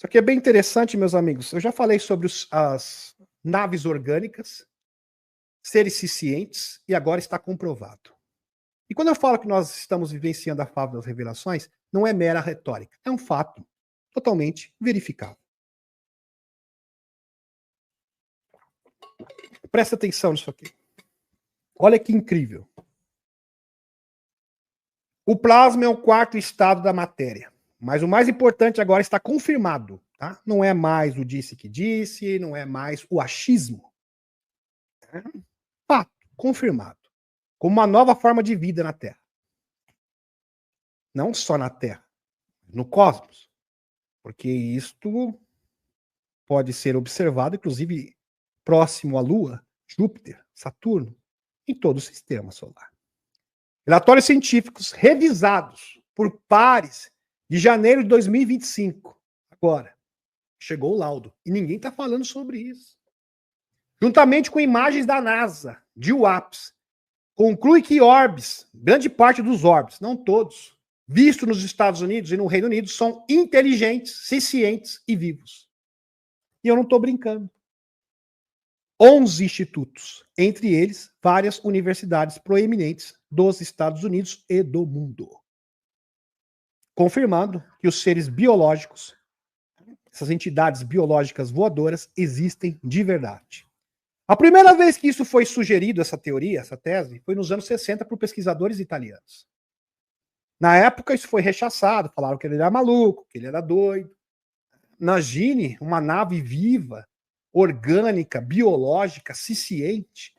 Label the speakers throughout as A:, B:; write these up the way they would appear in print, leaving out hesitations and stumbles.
A: Isso aqui é bem interessante, meus amigos. Eu já falei sobre as naves orgânicas, seres cientes, e agora está comprovado. E quando eu falo que nós estamos vivenciando a fábula das revelações, não é mera retórica, é um fato totalmente verificável. Presta atenção nisso aqui. Olha que incrível. O plasma é o quarto estado da matéria. Mas o mais importante agora está confirmado. Tá? Não é mais o disse que disse, não é mais o achismo. É fato, confirmado. Como uma nova forma de vida na Terra. Não só na Terra, no cosmos. Porque isto pode ser observado, inclusive, próximo à Lua, Júpiter, Saturno, em todo o sistema solar. Relatórios científicos revisados por pares de janeiro de 2025. Agora, chegou o laudo. E ninguém está falando sobre isso. Juntamente com imagens da NASA, de UAPs, conclui que orbes, grande parte dos orbes, não todos, vistos nos Estados Unidos e no Reino Unido, são inteligentes, cientes e vivos. E eu não estou brincando. 11 institutos, entre eles várias universidades proeminentes dos Estados Unidos e do mundo. Confirmando que os seres biológicos, essas entidades biológicas voadoras, existem de verdade. A primeira vez que isso foi sugerido, essa teoria, essa tese, foi nos anos 60 por pesquisadores italianos. Na época, isso foi rechaçado, falaram que ele era maluco, que ele era doido. Imagine uma nave viva, orgânica, biológica, ciente,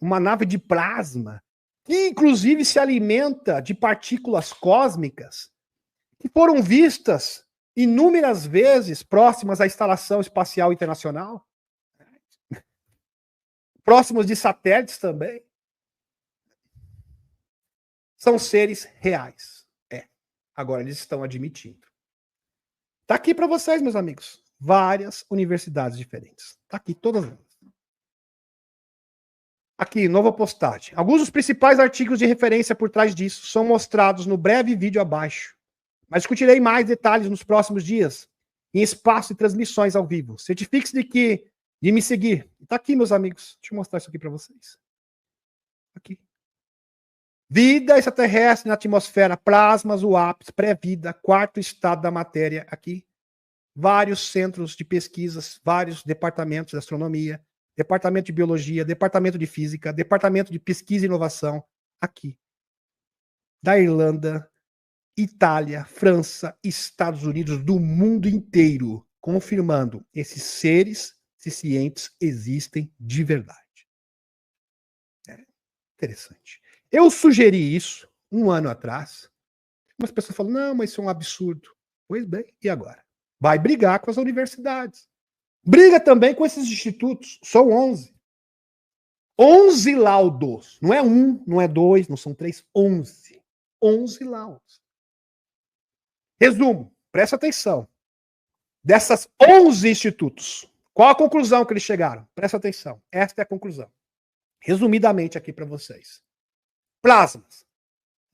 A: uma nave de plasma, que inclusive se alimenta de partículas cósmicas, que foram vistas inúmeras vezes próximas à Estação Espacial Internacional, próximos de satélites também. São seres reais. Agora eles estão admitindo. Tá aqui para vocês, meus amigos. Várias universidades diferentes. Tá aqui todas elas. Aqui, nova postagem. Alguns dos principais artigos de referência por trás disso são mostrados no breve vídeo abaixo. Mas discutirei mais detalhes nos próximos dias, em espaço de transmissões ao vivo. Certifique-se de me seguir. Tá aqui, meus amigos. Deixa eu mostrar isso aqui para vocês. Aqui. Vida extraterrestre na atmosfera, plasmas, UAPs, pré-vida, quarto estado da matéria. Aqui. Vários centros de pesquisas, vários departamentos de astronomia, departamento de biologia, departamento de física, departamento de pesquisa e inovação, aqui. Da Irlanda, Itália, França, Estados Unidos, do mundo inteiro, confirmando esses seres cientes existem de verdade. É interessante. Eu sugeri isso 1 ano atrás. Umas pessoas falam, não, mas isso é um absurdo. Pois bem, e agora? Vai brigar com as universidades. Briga também com esses institutos. São 11. 11 laudos. Não é 1, não é 2, não são 3, 11. 11 laudos. Resumo, presta atenção. Dessas 11 institutos, qual a conclusão que eles chegaram? Presta atenção. Esta é a conclusão. Resumidamente aqui para vocês. Plasmas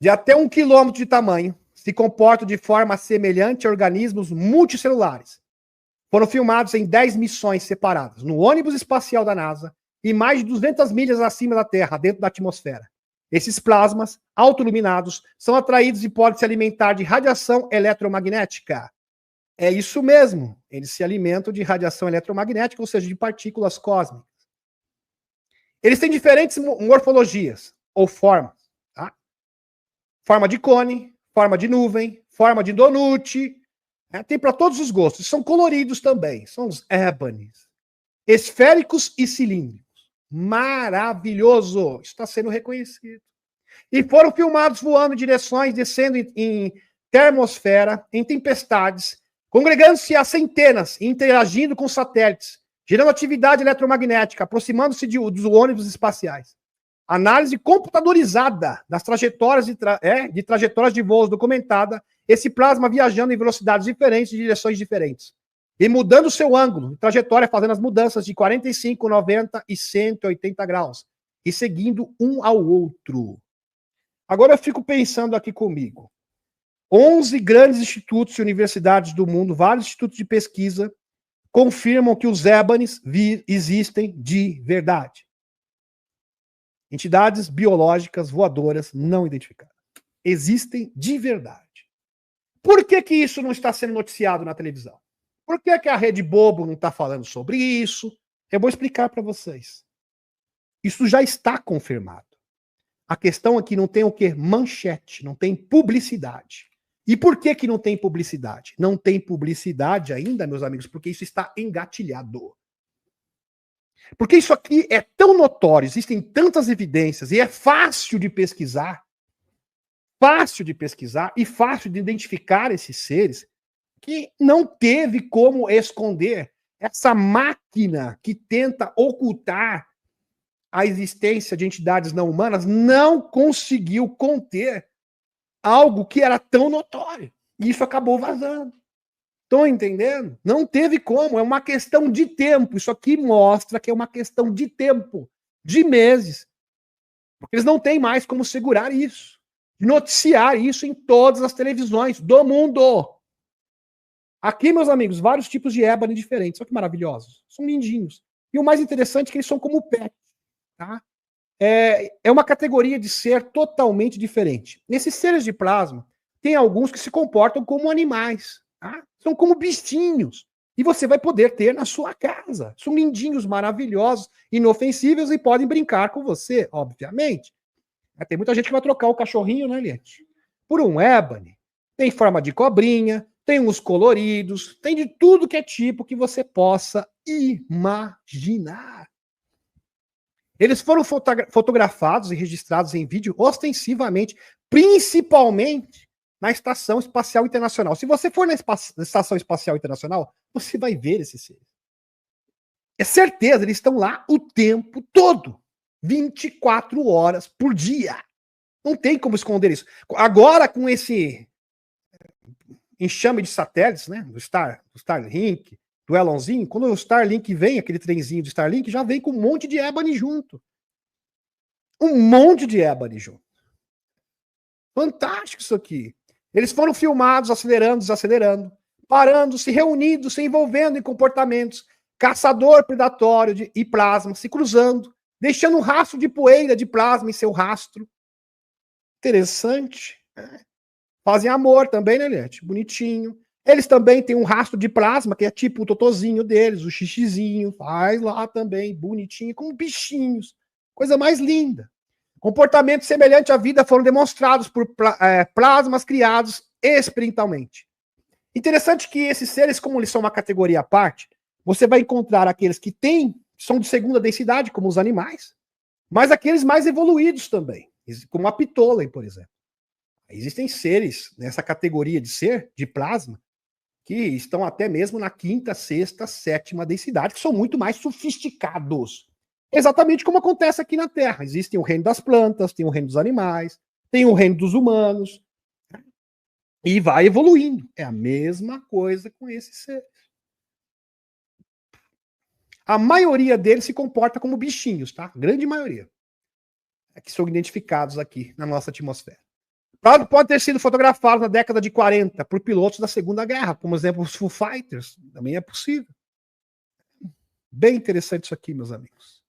A: de até 1 quilômetro de tamanho se comportam de forma semelhante a organismos multicelulares. Foram filmados em 10 missões separadas, no ônibus espacial da NASA e mais de 200 milhas acima da Terra, dentro da atmosfera. Esses plasmas, autoiluminados, são atraídos e podem se alimentar de radiação eletromagnética. É isso mesmo, eles se alimentam de radiação eletromagnética, ou seja, de partículas cósmicas. Eles têm diferentes morfologias, ou formas. Tá? Forma de cone, forma de nuvem, forma de donut, tem para todos os gostos. São coloridos também, são os ébanies. Esféricos e cilíndricos. Maravilhoso! Está sendo reconhecido. E foram filmados voando em direções, descendo em termosfera, em tempestades, congregando-se a centenas e interagindo com satélites, gerando atividade eletromagnética, aproximando-se dos ônibus espaciais. Análise computadorizada das trajetórias de trajetórias de voos documentada, esse plasma viajando em velocidades diferentes, de direções diferentes. E mudando seu ângulo, trajetória, fazendo as mudanças de 45, 90 e 180 graus. E seguindo um ao outro. Agora eu fico pensando aqui comigo. 11 grandes institutos e universidades do mundo, vários institutos de pesquisa, confirmam que os ébanes existem de verdade. Entidades biológicas voadoras não identificadas. Existem de verdade. Por que que isso não está sendo noticiado na televisão? Por que que a Rede Bobo não está falando sobre isso? Eu vou explicar para vocês. Isso já está confirmado. A questão aqui não tem o quê? Manchete, não tem publicidade. E por que que não tem publicidade? Não tem publicidade ainda, meus amigos, porque isso está engatilhado. Porque isso aqui é tão notório, existem tantas evidências e é fácil de pesquisar e fácil de identificar esses seres, que não teve como esconder essa máquina que tenta ocultar a existência de entidades não humanas, não conseguiu conter algo que era tão notório. E isso acabou vazando. Estão entendendo? Não teve como, é uma questão de tempo. Isso aqui mostra que é uma questão de tempo, de meses. Porque eles não têm mais como segurar isso, noticiar isso em todas as televisões do mundo. Aqui, meus amigos, vários tipos de ébano diferentes. Olha que maravilhosos. São lindinhos. E o mais interessante é que eles são como pet. Tá? É uma categoria de ser totalmente diferente. Nesses seres de plasma, tem alguns que se comportam como animais. Tá? São como bichinhos. E você vai poder ter na sua casa. São lindinhos, maravilhosos, inofensíveis e podem brincar com você, obviamente. Tem muita gente que vai trocar o cachorrinho, né, Liette? Por um ébano. Tem forma de cobrinha, tem uns coloridos, tem de tudo que é tipo que você possa imaginar. Eles foram fotografados e registrados em vídeo ostensivamente, principalmente na Estação Espacial Internacional. Se você for na Estação Espacial Internacional, você vai ver esses seres. É certeza, eles estão lá o tempo todo. 24 horas por dia. Não tem como esconder isso. Agora, com esse enxame de satélites, né, do Starlink, do Elonzinho, quando o Starlink vem, aquele trenzinho de Starlink, já vem com um monte de ébano junto. Um monte de ébano junto. Fantástico isso aqui. Eles foram filmados acelerando, desacelerando, parando, se reunindo, se envolvendo em comportamentos caçador predatório e plasma, se cruzando, deixando um rastro de poeira de plasma em seu rastro. Interessante. Fazem amor também, né, Liette? Bonitinho. Eles também têm um rastro de plasma, que é tipo o totozinho deles, o xixizinho. Faz lá também, bonitinho, como bichinhos. Coisa mais linda. Comportamentos semelhantes à vida foram demonstrados por plasmas criados experimentalmente. Interessante que esses seres, como eles são uma categoria à parte, você vai encontrar aqueles que são de segunda densidade, como os animais, mas aqueles mais evoluídos também, como a pitolem, por exemplo. Existem seres nessa categoria de ser, de plasma, que estão até mesmo na quinta, sexta, sétima densidade, que são muito mais sofisticados. Exatamente como acontece aqui na Terra. Existem o reino das plantas, tem o reino dos animais, tem o reino dos humanos, e vai evoluindo. É a mesma coisa com esses seres. A maioria deles se comporta como bichinhos, tá? A grande maioria. Que são identificados aqui na nossa atmosfera. Pode ter sido fotografado na década de 40 por pilotos da Segunda Guerra, como exemplo os Foo Fighters, também é possível. Bem interessante isso aqui, meus amigos.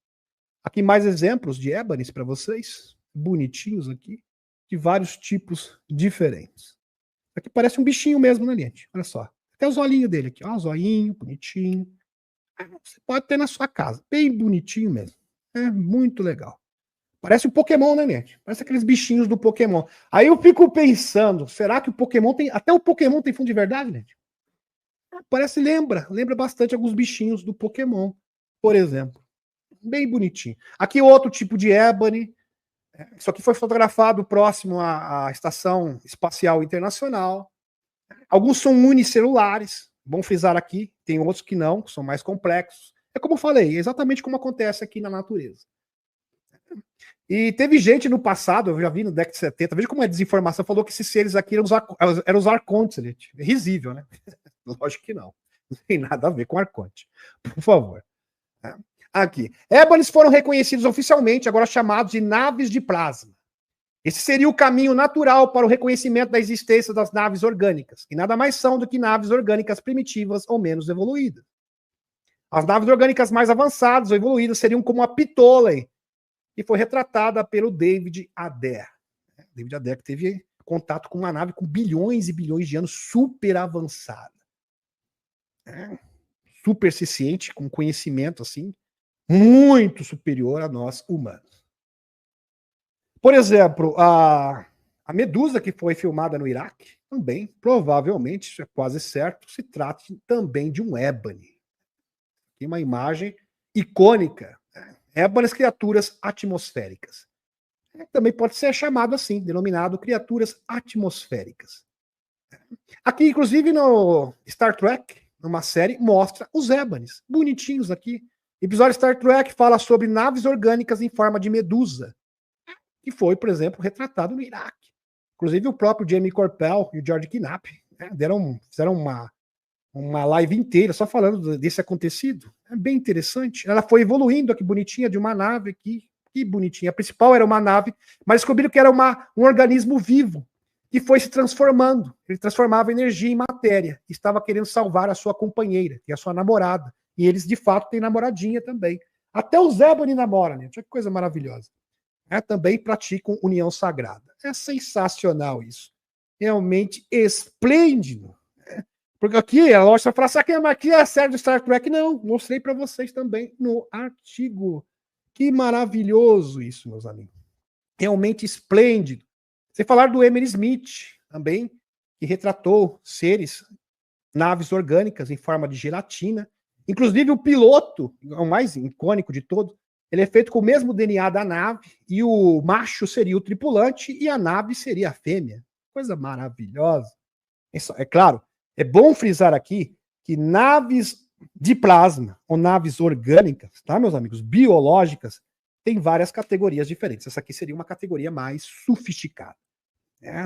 A: Aqui mais exemplos de ébanes para vocês, bonitinhos aqui, de vários tipos diferentes. Aqui parece um bichinho mesmo, né, gente? Olha só. Até os olhinhos dele aqui, ó, os olhinhos, bonitinho. Você pode ter na sua casa, bem bonitinho mesmo. É muito legal. Parece um Pokémon, né, gente? Parece aqueles bichinhos do Pokémon. Aí eu fico pensando, será que o Pokémon tem... Até o Pokémon tem fundo de verdade, gente? Parece, lembra bastante alguns bichinhos do Pokémon, por exemplo. Bem bonitinho. Aqui outro tipo de ébano. Isso aqui foi fotografado próximo à Estação Espacial Internacional. Alguns são unicelulares, bom frisar aqui. Tem outros que não, que são mais complexos. É como eu falei, exatamente como acontece aqui na natureza. E teve gente no passado, eu já vi no década de 70, veja como é desinformação, falou que esses seres aqui eram os arcontes. É risível, né? Lógico que não. Não tem nada a ver com arconte. Por favor. Aqui. Ébanes foram reconhecidos oficialmente, agora chamados de naves de plasma. Esse seria o caminho natural para o reconhecimento da existência das naves orgânicas, que nada mais são do que naves orgânicas primitivas ou menos evoluídas. As naves orgânicas mais avançadas ou evoluídas seriam como a Ptolemy, que foi retratada pelo David Adair. David Adair que teve contato com uma nave com bilhões e bilhões de anos, super avançada. Super ciente, com conhecimento assim, muito superior a nós humanos. Por exemplo, a Medusa que foi filmada no Iraque, também, provavelmente, isso é quase certo, se trata também de um ébano. Tem uma imagem icônica. Ébanas, criaturas atmosféricas. Também pode ser chamado assim, denominado criaturas atmosféricas. Aqui, inclusive, no Star Trek, numa série, mostra os ébanes, bonitinhos aqui. O episódio Star Trek fala sobre naves orgânicas em forma de medusa, que foi, por exemplo, retratado no Iraque. Inclusive, o próprio Jamie Corbell e o George Knapp fizeram uma live inteira só falando desse acontecido. É bem interessante. Ela foi evoluindo aqui, bonitinha, de uma nave aqui. Que bonitinha. A principal era uma nave, mas descobriram que era um organismo vivo que foi se transformando. Ele transformava energia em matéria. Estava querendo salvar a sua companheira, que é a sua namorada. E eles, de fato, têm namoradinha também. Até os Ebony namoram, né? Que coisa maravilhosa. Também praticam união sagrada. É sensacional isso. Realmente esplêndido. Porque aqui a loja fala assim, aqui é a série do Star Trek. Não, mostrei para vocês também no artigo. Que maravilhoso isso, meus amigos. Realmente esplêndido. Sem falar do Emily Smith, também, que retratou seres, naves orgânicas em forma de gelatina. Inclusive o piloto, o mais icônico de todos, ele é feito com o mesmo DNA da nave, e o macho seria o tripulante, e a nave seria a fêmea. Coisa maravilhosa. É claro, é bom frisar aqui que naves de plasma ou naves orgânicas, tá, meus amigos, biológicas, tem várias categorias diferentes. Essa aqui seria uma categoria mais sofisticada.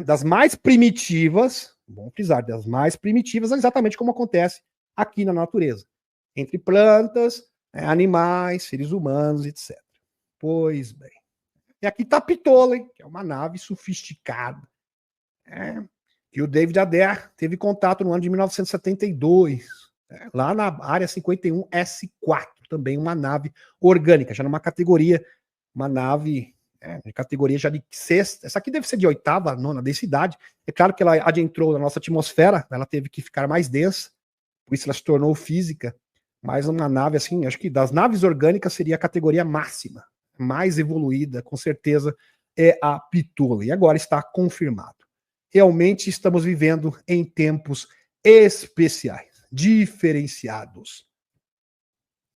A: Das mais primitivas, bom frisar, das mais primitivas, exatamente como acontece aqui na natureza. Entre plantas, animais, seres humanos, etc. Pois bem. E aqui está a Ptolemy, que é uma nave sofisticada. Que o David Adair teve contato no ano de 1972, lá na área 51S4, também uma nave orgânica, já numa categoria, uma nave de categoria já de sexta. Essa aqui deve ser de oitava, nona densidade. É claro que ela adentrou na nossa atmosfera, ela teve que ficar mais densa, por isso ela se tornou física. Mas uma nave assim, acho que das naves orgânicas seria a categoria máxima, mais evoluída, com certeza, é a Ptolemy. E agora está confirmado. Realmente estamos vivendo em tempos especiais, diferenciados.